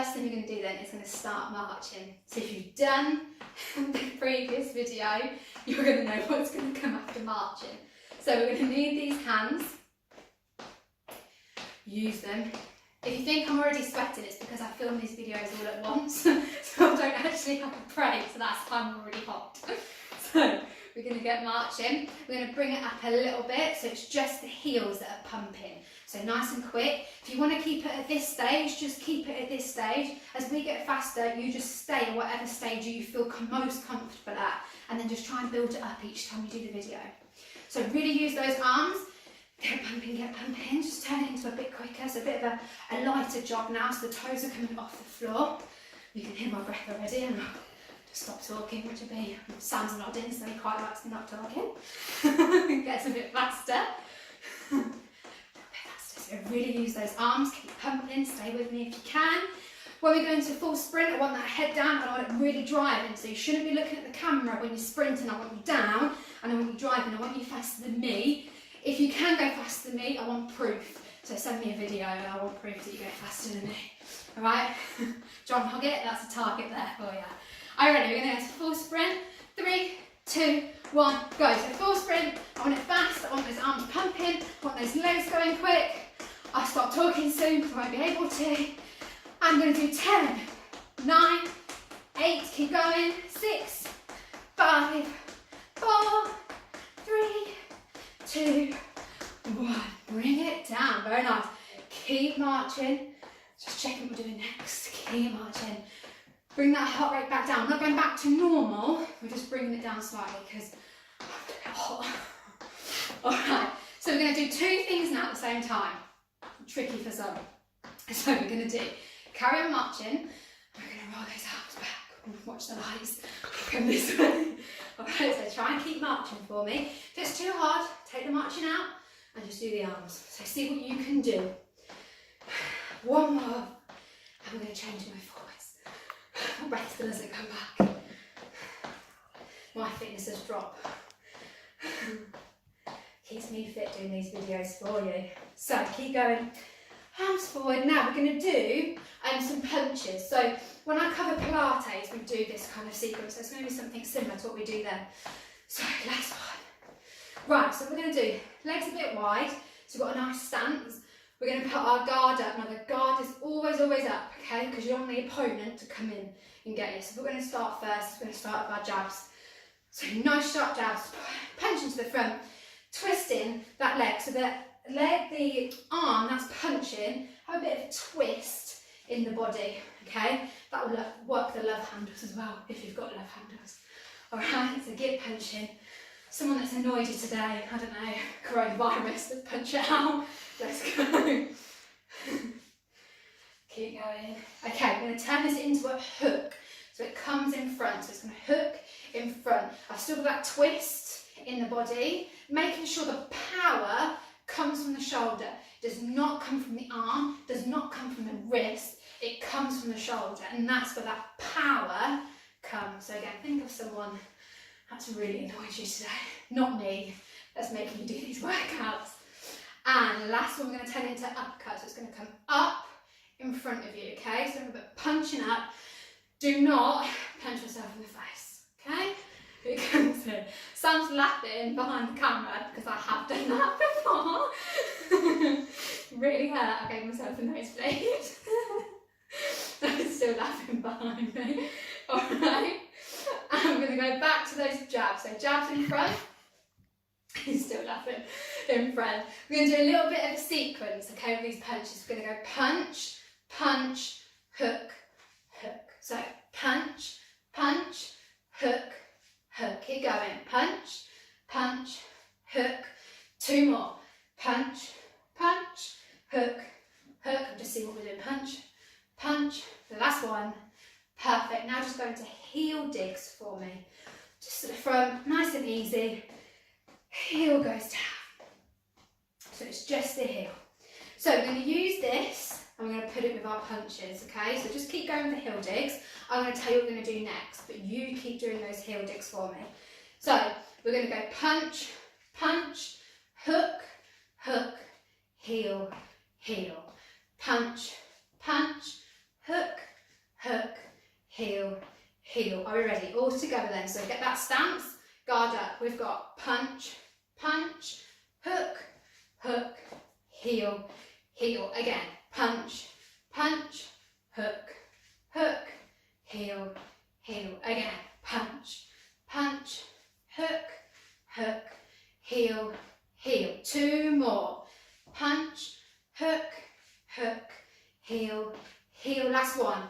first thing we're going to do then is going to start marching. So if you've done the previous video, you're going to know what's going to come after marching. So we're going to need these hands. Use them. If you think I'm already sweating, it's because I film these videos all at once, so I don't actually have a break, so that's why I'm already hot. So we're going to get marching. We're going to bring it up a little bit, so it's just the heels that are pumping. So nice and quick. If you want to keep it at this stage, just keep it at this stage. As we get faster, you just stay at whatever stage you feel most comfortable at, and then just try and build it up each time you do the video. So really use those arms. Get pumping, just turn it into a bit quicker, so a bit of a lighter jog now, so the toes are coming off the floor. You can hear my breath already, and I'll just stop talking, which will be Sam's nodding, so he quite likes me not talking. It gets a bit faster. So really use those arms, keep pumping, stay with me if you can. When we go into full sprint, I want that head down, and I want it really driving, so you shouldn't be looking at the camera when you're sprinting. I want you down, and I want you driving. I want you faster than me. If you can go faster than me, I want proof. So send me a video and I want proof that you go faster than me. Alright? John Hoggett, that's a target there for you. Are you ready? We're going to go to full sprint. 3, 2, 1, go. So full sprint, I want it fast, I want those arms pumping, I want those legs going quick. I'll stop talking soon because I won't be able to. I'm going to do 10, 9, 8, keep going, 6, 5, 4, 3, 2, 1. Bring it down. Very nice. Keep marching. Just checking what we're doing next. Keep marching. Bring that heart rate back down. We're not going back to normal. We're just bringing it down slightly because I'm getting hot. Alright. So we're going to do 2 things now at the same time. Tricky for some. So we're going to do carry on marching. We're going to roll those arms back. Watch the lights. Come this way. Alright, so try and keep marching for me. If it's too hard, take the marching out and just do the arms. So see what you can do. One more. And we're going to change my voice. My breath still doesn't come back. My fitness has dropped. Keeps me fit doing these videos for you. So keep going. Arms forward. Now we're going to do some punches. So when I cover Pilates, we do this kind of sequence. So it's going to be something similar to what we do then. So legs wide. Right, so we're going to do legs a bit wide. So we've got a nice stance. We're going to put our guard up. Now the guard is always up, okay? Because you don't want the opponent to come in and get you. So we're going to start first. We're going to start with our jabs. So nice sharp jabs. Punch into the front. Twisting that leg. So the arm that's punching, have a bit of a twist in the body, okay? That will work the love handles as well, if you've got love handles. Alright, so get punching. Someone that's annoyed you today, I don't know, coronavirus, let's punch it out. Let's go. Keep going. Okay, we're going to turn this into a hook. So it comes in front, so it's going to hook in front. I've still got that twist in the body, making sure the power comes from the shoulder. It does not come from the arm, does not come from the wrist, it comes from the shoulder, and that's where that power comes. So again, think of someone that's really annoyed you today, not me, that's making you do these workouts. And the last one, we're going to turn into uppercut, so it's going to come up in front of you, okay? So we're punching up, do not punch yourself in the face, okay? It comes in. Sam's laughing behind the camera because I have done that before. Really hurt. I gave myself a nosebleed. I'm still laughing behind me. Alright. I'm going to go back to those jabs. So jabs in front. He's still laughing in front. We're going to do a little bit of a sequence, okay, with these punches. We're going to go punch, punch, hook, hook. So punch, punch, hook, hook. Keep going. Punch, punch, hook. 2 more. Punch, punch, hook, hook. I'm just seeing what we're doing. Punch, punch. The last one. Perfect. Now just go into heel digs for me. Just to the front, nice and easy. Heel goes down. So it's just the heel. So we're going to use this and we're going to put it with our punches, okay? So just keep going with the heel digs. I'm going to tell you what we're going to do next, but you keep doing those heel digs for me. So we're going to go punch, punch, hook, hook, heel, heel. Punch, punch, hook, heel, heel. Are we ready? All together then. So get that stance, guard up. We've got punch, punch, hook, hook, heel, heel. Again, punch, punch, hook, hook, heel, heel. Again, punch, punch, hook, hook, heel, heel. 2 more. Punch, hook, hook, heel, heel. Last one.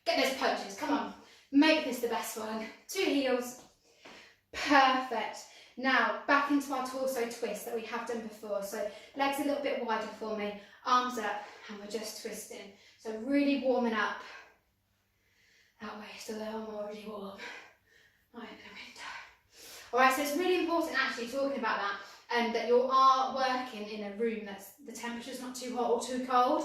Get those punches. Come on. Make this the best one. 2 heels. Perfect. Now, back into our torso twist that we have done before. So, legs a little bit wider for me. Arms up, and we're just twisting. So, really warming up. That waist, although I'm already warm. I open the window. Alright, so it's really important actually talking about that, that you are working in a room that's the temperature's not too hot or too cold,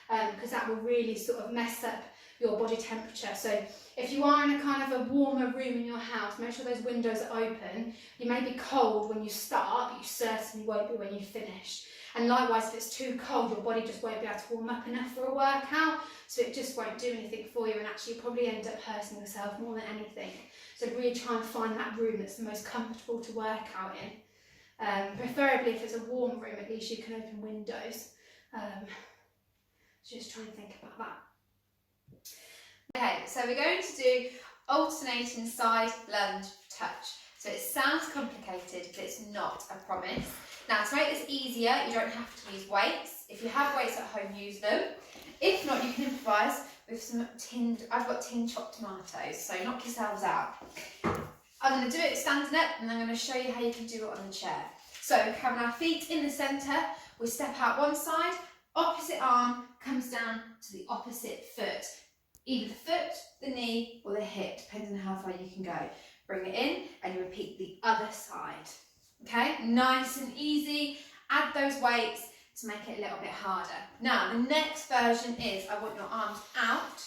because that will really sort of mess up your body temperature. So if you are in a kind of a warmer room in your house, make sure those windows are open. You may be cold when you start, but you certainly won't be when you finish. And likewise, if it's too cold, your body just won't be able to warm up enough for a workout, so it just won't do anything for you, and actually you'll probably end up hurting yourself more than anything. So really try and find that room that's the most comfortable to work out in. Preferably if it's a warm room, at least you can open windows. Just try and think about that. Okay, so we're going to do alternating side lunge touch. So it sounds complicated, but it's not, I promise. Now, to make this easier, you don't have to use weights. If you have weights at home, use them. If not, you can improvise with some I've got tinned chopped tomatoes, so knock yourselves out. I'm going to do it standing up, and I'm going to show you how you can do it on the chair. So, having our feet in the centre, we step out one side, opposite arm comes down to the opposite foot. Either the foot, the knee, or the hip, depending on how far you can go. Bring it in, and you repeat the other side. Okay, nice and easy. Add those weights to make it a little bit harder. Now, the next version is I want your arms out,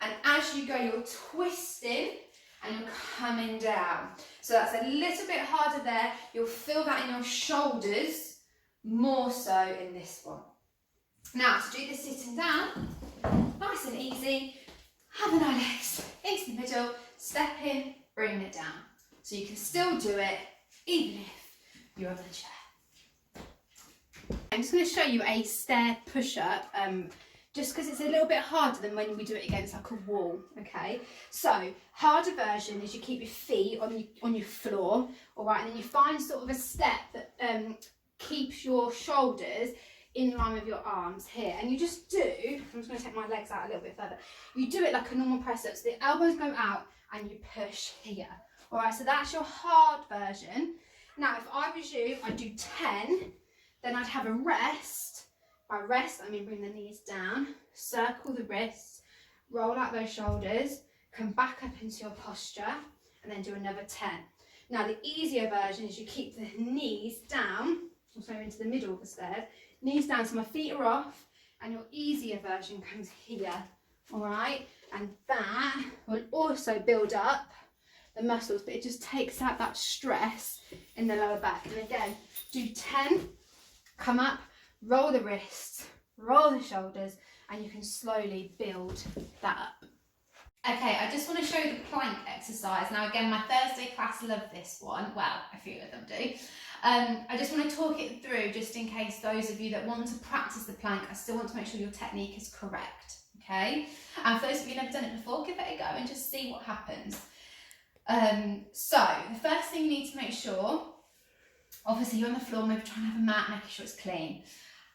and as you go, you're twisting and you're coming down. So that's a little bit harder there. You'll feel that in your shoulders, more so in this one. Now, to do this sitting down, nice and easy, have an legs into the middle, step in, bring it down. So you can still do it, even if you're on the chair. I'm just going to show you a stair push-up, just because it's a little bit harder than when we do it against like a wall, okay? So, harder version is you keep your feet on your floor, all right, and then you find sort of a step that keeps your shoulders in line with your arms here, and you just do, I'm just going to take my legs out a little bit further, you do it like a normal press-up, so the elbows go out and you push here, all right, so that's your hard version. Now, if I was you, I'd do 10, then I'd have a rest. By rest, I mean bring the knees down, circle the wrists, roll out those shoulders, come back up into your posture, and then do another 10. Now, the easier version is you keep the knees down, also into the middle of the stairs, knees down so my feet are off, and your easier version comes here, all right? And that will also build up the muscles, but it just takes out that stress in the lower back. And again, do 10, come up, roll the wrists, roll the shoulders, and you can slowly build that up. Okay, I just want to show you the plank exercise. Now again, my Thursday class love this one. Well, a few of them do. I just want to talk it through just in case those of you that want to practice the plank, I still want to make sure your technique is correct, okay? And for those of you who've never done it before, give it a go and just see what happens. So, the first thing you need to make sure, obviously you're on the floor, maybe trying to have a mat, making sure it's clean.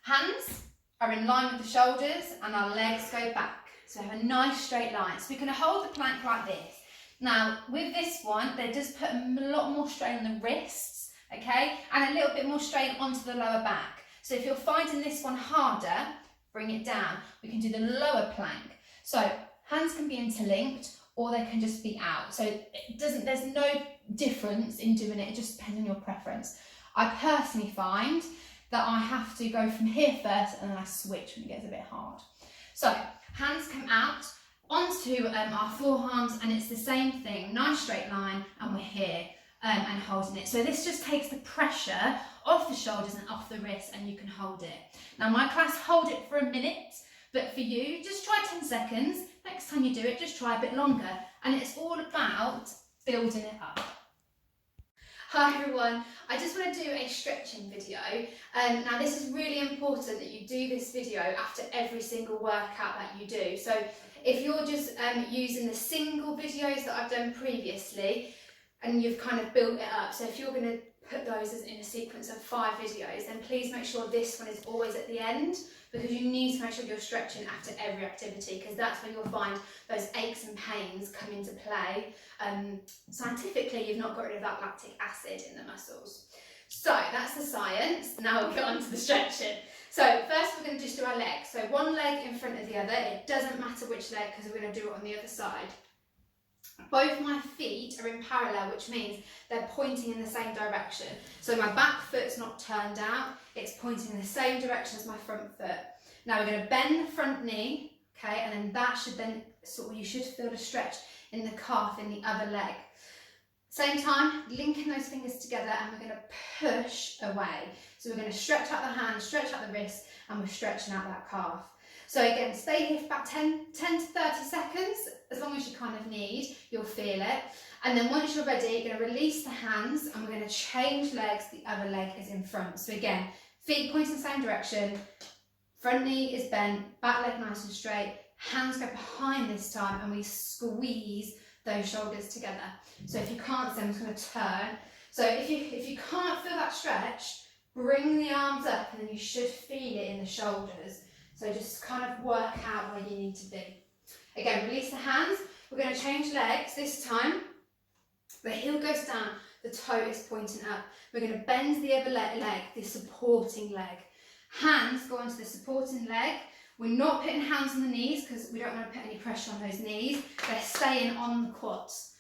Hands are in line with the shoulders and our legs go back. So have a nice straight line. So we're going to hold the plank like this. Now, with this one, they just put a lot more strain on the wrists, okay? And a little bit more strain onto the lower back. So if you're finding this one harder, bring it down. We can do the lower plank. So hands can be interlinked or they can just be out. So there's no difference in doing it. It just depends on your preference. I personally find that I have to go from here first and then I switch when it gets a bit hard. So hands come out onto our forearms and it's the same thing, nice straight line, and we're here and holding it. So this just takes the pressure off the shoulders and off the wrists and you can hold it. Now my class hold it for a minute, but for you, just try 10 seconds, next time you do it, just try a bit longer. And it's all about building it up. Hi everyone, I just want to do a stretching video. Now this is really important that you do this video after every single workout that you do. So if you're just using the single videos that I've done previously and you've kind of built it up, so if you're going to put those as in a sequence of 5 videos, then please make sure this one is always at the end, because you need to make sure you're stretching after every activity, because that's when you'll find those aches and pains come into play. Scientifically, you've not got rid of that lactic acid in the muscles. So that's the science. Now we'll get on to the stretching. So first we're going to just do our legs. So one leg in front of the other. It doesn't matter which leg, because we're going to do it on the other side. Both my feet are in parallel, which means they're pointing in the same direction. So my back foot's not turned out, it's pointing in the same direction as my front foot. Now we're going to bend the front knee, okay, and then that should then, you should feel the stretch in the calf in the other leg. Same time, linking those fingers together, and we're going to push away. So we're going to stretch out the hand, stretch out the wrist, and we're stretching out that calf. So again, stay here for about 10 to 30 seconds, as long as you kind of need, you'll feel it. And then once you're ready, you're going to release the hands and we're going to change legs, the other leg is in front. So again, feet pointing in the same direction, front knee is bent, back leg nice and straight, hands go behind this time and we squeeze those shoulders together. So if you can't see, I'm just going to turn. So if you can't feel that stretch, bring the arms up and then you should feel it in the shoulders. So just kind of work out where you need to be. Again, release the hands. We're going to change legs this time. The heel goes down, the toe is pointing up. We're going to bend the other leg, the supporting leg. Hands go onto the supporting leg. We're not putting hands on the knees because we don't want to put any pressure on those knees. They're staying on the quads.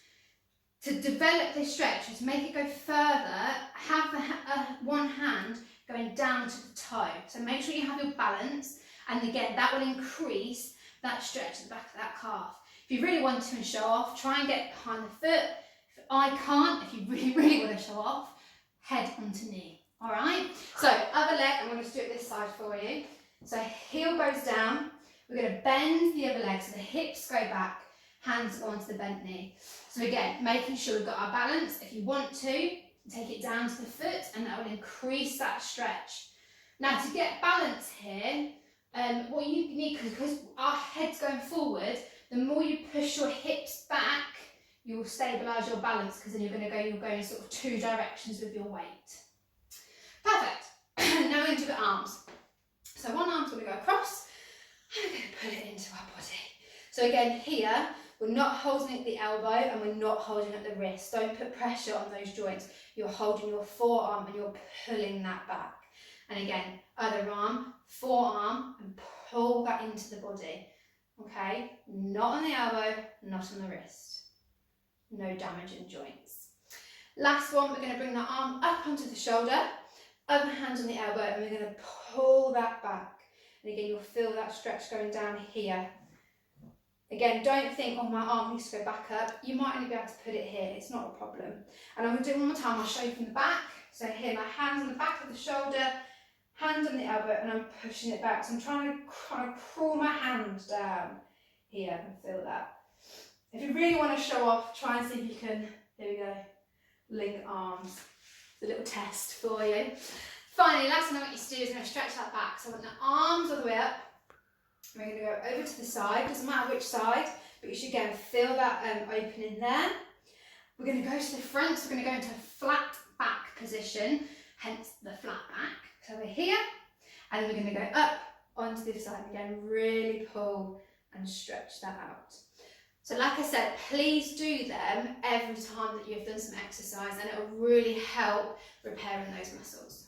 To develop this stretch, just make it go further, have the one hand going down to the toe. So make sure you have your balance. And again, that will increase that stretch at the back of that calf. If you really want to and show off, try and get behind the foot. If I can't, if you really want to show off, head onto knee. All right? So other leg, I'm going to do it this side for you. So heel goes down. We're going to bend the other leg so the hips go back, hands go onto the bent knee. So again, making sure we've got our balance. If you want to, take it down to the foot and that will increase that stretch. Now to get balance here, what you need, because our head's going forward, the more you push your hips back, you will stabilise your balance, because then you're going in sort of 2 directions with your weight. Perfect. Now we're going to do the arms. So one arm's going to go across, and we're going to pull it into our body. So again, here, we're not holding at the elbow and we're not holding at the wrist. Don't put pressure on those joints. You're holding your forearm and you're pulling that back. And again, other arm, forearm, and pull that into the body. Okay? Not on the elbow, not on the wrist. No damage in joints. Last one, we're going to bring the arm up onto the shoulder, other hand on the elbow, and we're going to pull that back. And again, you'll feel that stretch going down here. Again, don't think, oh, my arm needs to go back up. You might only be able to put it here. It's not a problem. And I'm going to do it one more time. I'll show you from the back. So here, my hands on the back of the shoulder, hand on the elbow, and I'm pushing it back. So I'm trying to kind of crawl my hand down here and feel that. If you really want to show off, try and see if you can, here we go, link arms. It's a little test for you. Finally, last thing I want you to do is going to stretch that back. So I want the arms all the way up. We're going to go over to the side, doesn't matter which side, but you should again feel that opening there. We're going to go to the front, so we're going to go into a flat back position, hence the flat back. So we're here, and then we're going to go up onto the other side and again, really pull and stretch that out. So like I said, please do them every time that you've done some exercise, and it will really help repairing those muscles.